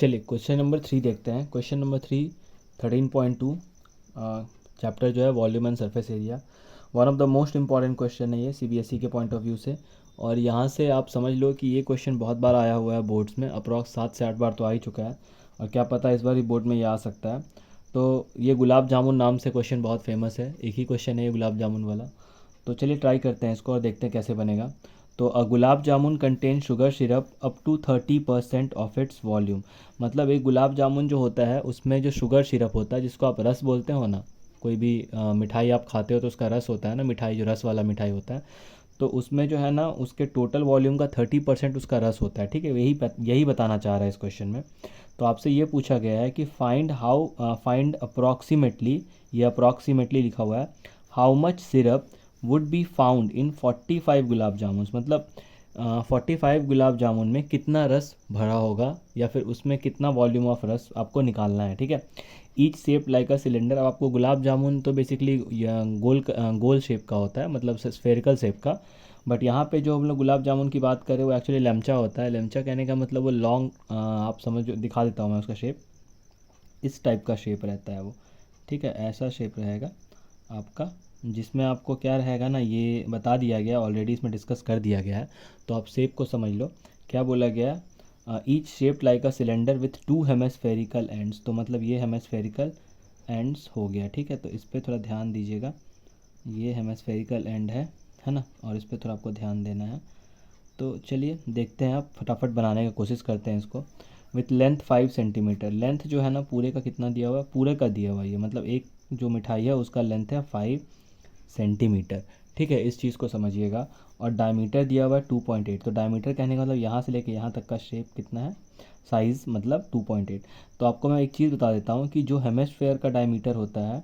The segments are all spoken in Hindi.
चलिए क्वेश्चन नंबर 3 देखते हैं। क्वेश्चन नंबर 3 13.2 चैप्टर जो है volume and surface area, one of the most important question है ये सीबीएसई के पॉइंट ऑफ व्यू से। और यहाँ से आप समझ लो कि ये क्वेश्चन बहुत बार आया हुआ है बोर्ड्स में, अप्रॉक्स 7 से 8 बार तो आ ही चुका है, और क्या पता इस बार ही बोर्ड में ये आ सकता है। तो ये गुलाब जामुन नाम से क्वेश्चन बहुत फेमस है, एक ही क्वेश्चन है ये गुलाब जामुन वाला। तो चलिए ट्राई करते हैं इसको और देखते हैं कैसे बनेगा। तो a gulab jamun contain sugar syrup up to 30% of its volume. मतलब एक गुलाब जामुन जो होता है उसमें जो शुगर सिरप होता है, जिसको आप रस बोलते हो ना, कोई भी मिठाई आप खाते हो तो उसका रस होता है ना, मिठाई जो रस वाला मिठाई होता है, तो उसमें जो है ना उसके टोटल वॉल्यूम का 30% उसका रस होता है। ठीक है, यही बताना चाह रहा है इस क्वेश्चन में। तो आपसे ये पूछा गया है कि फाइंड अप्रॉक्सीमेटली, ये अप्रॉक्सीमेटली लिखा हुआ है, how much syrup would be found in 45 gulab जामुन। मतलब 45 गुलाब जामुन में कितना रस भरा होगा, या फिर उसमें कितना वॉल्यूम ऑफ रस आपको निकालना है। ठीक है, each shape like a cylinder. अब आपको गुलाब जामुन तो बेसिकली गोल शेप का होता है, मतलब स्फेरिकल शेप का, बट यहाँ पे जो हम लोग गुलाब जामुन की बात करें वो एक्चुअली लेमचा होता है। लेमचा कहने का मतलब वो लॉन्ग, आप समझ, दिखा देता हूँ मैं उसका शेप, इस टाइप का शेप रहता है वो। ठीक है, ऐसा शेप रहेगा आपका, जिसमें आपको क्या रहेगा ना, ये बता दिया गया ऑलरेडी, इसमें डिस्कस कर दिया गया है। तो आप शेप को समझ लो, क्या बोला गया, each shape like a cylinder with 2 hemispherical ends. तो मतलब ये हेमेस्फेरिकल एंड्स हो गया। ठीक है, तो इस पर थोड़ा ध्यान दीजिएगा, ये हेमेस्फेरिकल एंड है ना, और इस पर थोड़ा आपको ध्यान देना है। तो चलिए देखते हैं, आप फटाफट बनाने की कोशिश करते हैं इसको। विथ लेंथ 5 सेंटीमीटर, लेंथ जो है ना पूरे का कितना दिया हुआ है, पूरे का दिया हुआ है ये, मतलब एक जो मिठाई है उसका लेंथ है 5 सेंटीमीटर। ठीक है, इस चीज़ को समझिएगा। और डायमीटर दिया हुआ है 2.8। तो डायमीटर कहने का मतलब यहाँ से लेके यहाँ तक का शेप कितना है, साइज़ मतलब 2.8। तो आपको मैं एक चीज़ बता देता हूँ कि जो हेमिस्फेयर का डायमीटर होता है,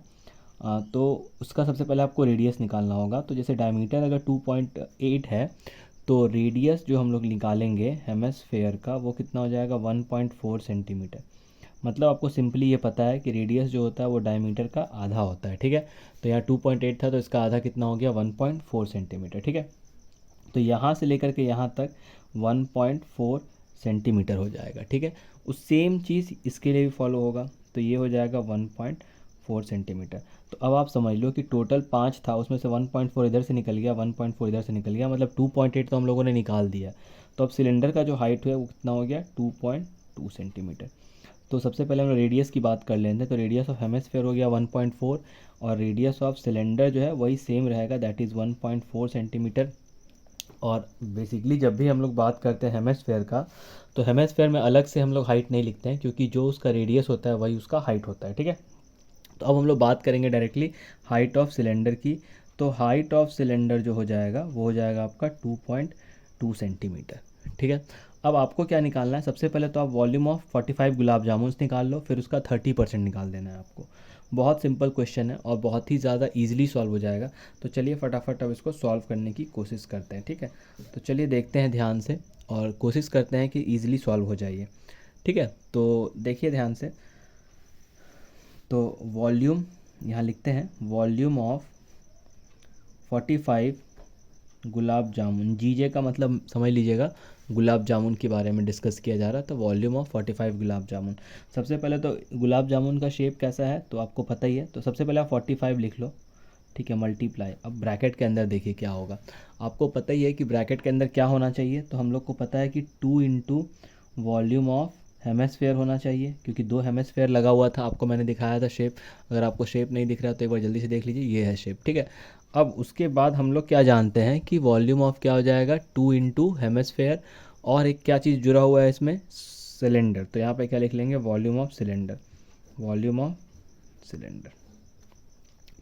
तो उसका सबसे पहले आपको रेडियस निकालना होगा। तो जैसे डायमीटर अगर 2.8 है, तो रेडियस जो हम लोग निकालेंगे हेमिस्फेयर का वो कितना हो जाएगा, 1.4 सेंटीमीटर। मतलब आपको सिंपली ये पता है कि रेडियस जो होता है वो डायमीटर का आधा होता है। ठीक है, तो यहाँ 2.8 था तो इसका आधा कितना हो गया, 1.4 सेंटीमीटर। ठीक है, तो यहाँ से लेकर के यहाँ तक 1.4 सेंटीमीटर हो जाएगा। ठीक है, उस सेम चीज़ इसके लिए भी फॉलो होगा, तो ये हो जाएगा 1.4 सेंटीमीटर। तो अब आप समझ लो कि टोटल 5 था, उसमें से 1.4 इधर से निकल गया, 1.4 इधर से निकल गया, मतलब 2.8 तो हम लोगों ने निकाल दिया। तो अब सिलेंडर का जो हाइट है वो कितना हो गया, 2.2 सेंटीमीटर। तो सबसे पहले हम रेडियस की बात कर लेते हैं। तो रेडियस ऑफ हेमिस्फेयर हो गया 1.4, और रेडियस ऑफ सिलेंडर जो है वही सेम रहेगा, दैट इज़ 1.4 सेंटीमीटर। और बेसिकली जब भी हम लोग बात करते हैं हेमिस्फेयर का, तो हेमिस्फेयर में अलग से हम लोग हाइट नहीं लिखते हैं, क्योंकि जो उसका रेडियस होता है वही उसका हाइट होता है। ठीक है, तो अब हम लोग बात करेंगे डायरेक्टली हाइट ऑफ सिलेंडर की। तो हाइट ऑफ सिलेंडर जो हो जाएगा वो हो जाएगा आपका 2.2 सेंटीमीटर। ठीक है, अब आपको क्या निकालना है, सबसे पहले तो आप वॉल्यूम ऑफ 45 गुलाब जामुन निकाल लो, फिर उसका 30% निकाल देना है आपको। बहुत सिंपल क्वेश्चन है और बहुत ही ज़्यादा ईजिली सॉल्व हो जाएगा। तो चलिए फटाफट अब इसको सॉल्व करने की कोशिश करते हैं। ठीक है, तो चलिए देखते हैं ध्यान से और कोशिश करते हैं कि ईजिली सॉल्व हो जाइए। ठीक है, तो देखिए ध्यान से। तो वॉल्यूम यहाँ लिखते हैं, वॉल्यूम ऑफ 45 गुलाब जामुन, जीजे का मतलब समझ लीजिएगा, गुलाब जामुन के बारे में डिस्कस किया जा रहा है। तो वॉल्यूम ऑफ 45 गुलाब जामुन। सबसे पहले तो गुलाब जामुन का शेप कैसा है तो आपको पता ही है, तो सबसे पहले आप 45 लिख लो। ठीक है, मल्टीप्लाई, अब ब्रैकेट के अंदर देखिए क्या होगा। आपको पता ही है कि ब्रैकेट के अंदर क्या होना चाहिए, तो हम लोग को पता है कि 2 इंटू वॉल्यूम ऑफ हेमिस्फेयर होना चाहिए, क्योंकि 2 हेमिस्फेयर लगा हुआ था, आपको मैंने दिखाया था शेप। अगर आपको शेप नहीं दिख रहा तो एक बार जल्दी से देख लीजिए, ये है शेप। ठीक है, अब उसके बाद हम लोग क्या जानते हैं कि वॉल्यूम ऑफ क्या हो जाएगा, 2 इंटू हेमिस्फेयर, और एक क्या चीज़ जुड़ा हुआ है इसमें, सिलेंडर। तो यहाँ पे क्या लिख लेंगे, volume of cylinder, volume of cylinder.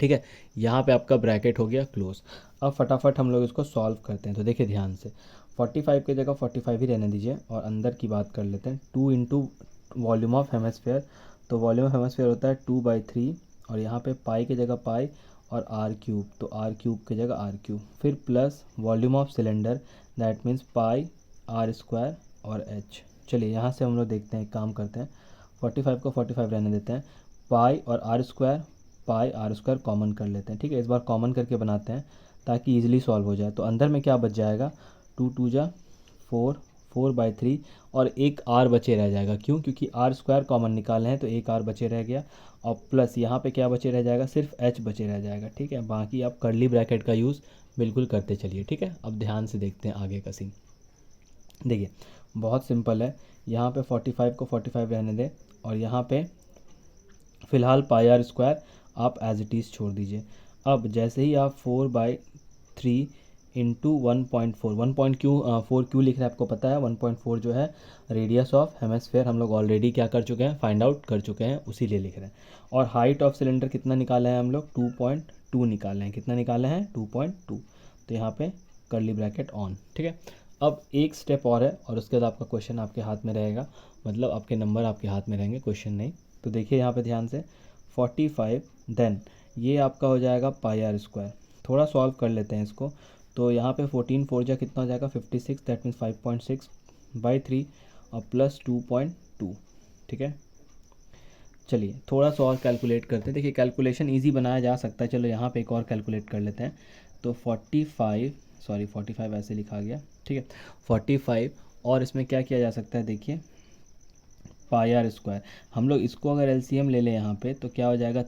ठीक है, यहाँ पे आपका ब्रैकेट हो गया क्लोज। अब फटाफट हम लोग इसको सॉल्व करते हैं। तो देखिए ध्यान से, 45 की जगह 45 ही रहने दीजिए और अंदर की बात कर लेते हैं। 2 इंटू वॉल्यूम ऑफ हेमिस्फेयर, तो वॉल्यूम ऑफ हेमिस्फेयर होता है 2/3, और यहाँ पे पाई की जगह पाई और आर क्यूब, तो आर क्यूब की जगह आर क्यूब, फिर plus volume of cylinder, that means pi R square और एच। चलिए यहाँ से हम लोग देखते हैं, काम करते हैं, 45 को 45 रहने देते हैं, पाई और R square, pi R square common कर लेते हैं। ठीक है, इस बार कॉमन करके बनाते हैं ताकि इजीली सॉल्व हो जाए। तो अंदर में क्या बच जाएगा, 2 2 जा 4, 4/3 और एक आर बचे रह जाएगा। क्यों? क्योंकि आर स्क्वायर कॉमन निकाले हैं तो एक आर बचे रह गया, और प्लस यहाँ पे क्या बचे रह जाएगा, सिर्फ एच बचे रह जाएगा। ठीक है, बाकी आप कर्ली ब्रैकेट का यूज़ बिल्कुल करते चलिए। ठीक है, अब ध्यान से देखते हैं आगे का सीन। देखिए बहुत सिंपल है, यहाँ पे 45 को 45 रहने दें, और यहाँ पे फ़िलहाल पाई आर स्क्वायर आप एज इट इज़ छोड़ दीजिए। अब जैसे ही आप 4/3 इंटू 1.4 4 क्यों लिख रहे हैं आपको पता है, 1.4 जो है रेडियस ऑफ हेमिस्फेयर, हम लोग ऑलरेडी क्या कर चुके हैं, फाइंड आउट कर चुके हैं, उसी लिए लिख रहे हैं। और हाइट ऑफ सिलेंडर कितना निकाला है हम लोग, 2.2 निकाले हैं। कितना निकाले हैं, 2.2। तो यहाँ पे कर्ली ब्रैकेट ऑन। ठीक है, अब एक स्टेप और है और उसके बाद आपका क्वेश्चन आपके हाथ में रहेगा, मतलब आपके नंबर आपके हाथ में रहेंगे, क्वेश्चन नहीं। तो देखिए यहाँ पे ध्यान से 45, देन ये आपका हो जाएगा पाई आर स्क्वायर। थोड़ा सॉल्व कर लेते हैं इसको। तो यहाँ पे 14 4 जा कितना हो जाएगा, 56, दैट मीन्स 5.6/3 और प्लस 2.2। ठीक है, चलिए थोड़ा सा और कैलकुलेट करते हैं। देखिए कैलकुलेशन इजी बनाया जा सकता है, चलो यहाँ पे एक और कैलकुलेट कर लेते हैं। तो 45 ऐसे लिखा गया। ठीक है, 45 और इसमें क्या किया जा सकता है, देखिए पाई आर स्क्वायर, हम लोग इसको अगर एलसीएम ले लें यहाँ पे तो क्या हो जाएगा,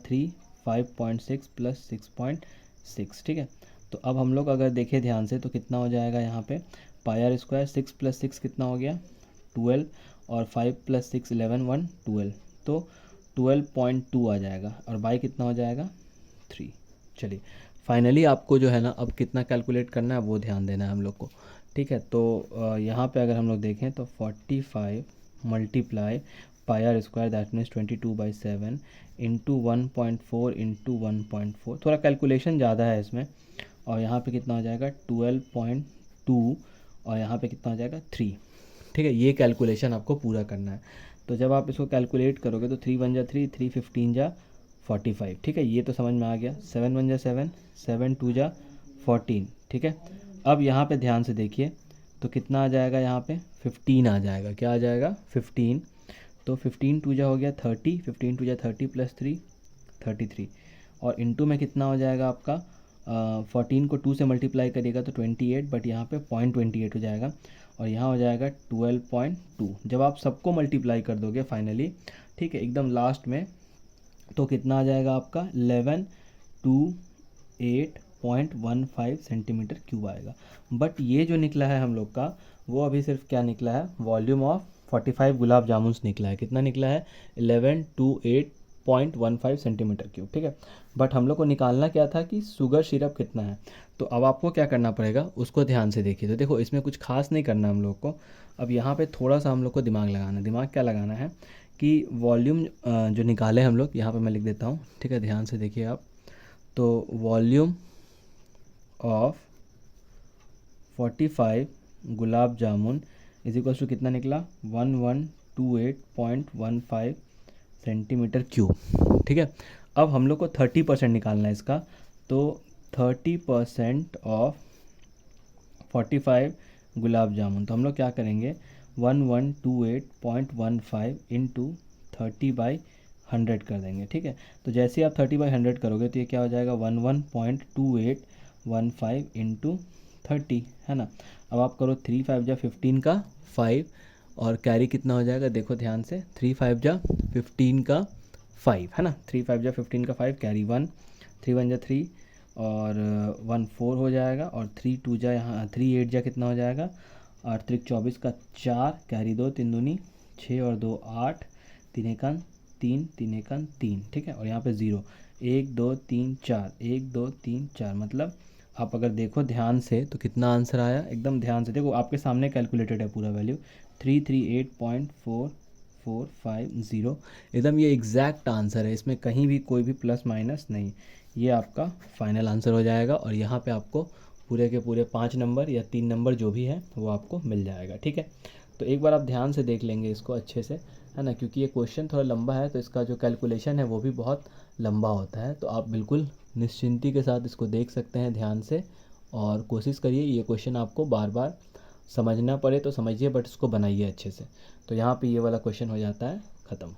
5.6 प्लस 6.6। ठीक है, तो अब हम लोग अगर देखें ध्यान से तो कितना हो जाएगा यहाँ पे, पाई आर स्क्वायर 6 + 6 कितना हो गया, 12, और 5 + 6 11 1 12, तो 12.2 आ जाएगा, और बाई कितना हो जाएगा, 3। चलिए फाइनली आपको जो है ना अब कितना कैलकुलेट करना है वो ध्यान देना है हम लोग को। ठीक है, तो यहाँ पे अगर हम लोग देखें तो 45 multiply pi R square that means 22/7 into 1.4 into 1.4, थोड़ा कैलकुलेशन ज़्यादा है इसमें, और यहाँ पे कितना हो जाएगा 12.2, और यहाँ पे कितना हो जाएगा 3। ठीक है, ये कैलकुलेशन आपको पूरा करना है। तो जब आप इसको कैलकुलेट करोगे तो 3 1 जा 3, 3 15 जा 45। ठीक है, ये तो समझ में आ गया। 7 1 जा 7, 7 2 जा 14। ठीक है, अब यहाँ पे ध्यान से देखिए तो कितना आ जाएगा, यहाँ पे 15 आ जाएगा। क्या आ जाएगा, 15। तो 15 2 जा हो गया 30, 15 2 जा 30 प्लस 3 33, और इंटू में कितना हो जाएगा आपका 14 को 2 से मल्टीप्लाई करिएगा तो 28, बट यहाँ पे 0.28 हो जाएगा, और यहाँ हो जाएगा 12.2। जब आप सबको मल्टीप्लाई कर दोगे फाइनली, ठीक है, एकदम लास्ट में, तो कितना आ जाएगा आपका 1128.15 सेंटीमीटर क्यूब आएगा। बट ये जो निकला है हम लोग का, वो अभी सिर्फ क्या निकला है, वॉल्यूम ऑफ 45 गुलाब जामुन्स निकला है। कितना निकला है, 1128.15 सेंटीमीटर क्यूब। ठीक है, बट हम लोग को निकालना क्या था कि शुगर सिरप कितना है। तो अब आपको क्या करना पड़ेगा, उसको ध्यान से देखिए। तो देखो इसमें कुछ खास नहीं करना हम लोग को। अब यहाँ पे थोड़ा सा हम लोग को दिमाग लगाना है। दिमाग क्या लगाना है कि वॉल्यूम जो निकाले हम लोग, यहाँ पे मैं लिख देता हूँ। ठीक है, ध्यान से देखिए आप। तो volume of 45 gulab jamun is equal to कितना निकला, 1128.15 सेंटीमीटर क्यूब। ठीक है, अब हम लोग को 30% निकालना है इसका। तो 30% ऑफ 45 गुलाब जामुन, तो हम लोग क्या करेंगे, 1128.15 इंटू 30/100 कर देंगे। ठीक है, तो जैसे आप 30/100 करोगे तो ये क्या हो जाएगा, 11.2815 इंटू 30, है ना। अब आप करो 3 5 जा 15 का 5, और कैरी कितना हो जाएगा, देखो ध्यान से, 3 5 जा 15 का 5, है ना, 3 5 जा 15 का 5, कैरी 1, 3 1 जा 3, और 1 4 हो जाएगा, और 3 2 जा यहाँ 3 8 जा कितना हो जाएगा, 8 3 24 का 4, कैरी 2, 3 दूनी 6 और 2 8, 3 1 3, 3 1 3। ठीक है, और यहाँ पे 0, 1 2 3 4, 1 2 3 4, मतलब आप अगर देखो ध्यान से तो कितना आंसर आया, एकदम ध्यान से देखो, आपके सामने कैलकुलेटेड है पूरा वैल्यू, 338.4450। एकदम ये एग्जैक्ट आंसर है, इसमें कहीं भी कोई भी प्लस माइनस नहीं। ये आपका फाइनल आंसर हो जाएगा, और यहाँ पे आपको पूरे के पूरे 5 नंबर या 3 नंबर जो भी है वो आपको मिल जाएगा। ठीक है, तो एक बार आप ध्यान से देख लेंगे इसको अच्छे से, है ना, क्योंकि ये क्वेश्चन थोड़ा लंबा है तो इसका जो कैलकुलेशन है वो भी बहुत लंबा होता है। तो आप बिल्कुल निश्चिंती के साथ इसको देख सकते हैं ध्यान से, और कोशिश करिए ये क्वेश्चन आपको बार बार समझना पड़े तो समझिए, बट इसको बनाइए अच्छे से। तो यहाँ पे ये वाला क्वेश्चन हो जाता है ख़त्म।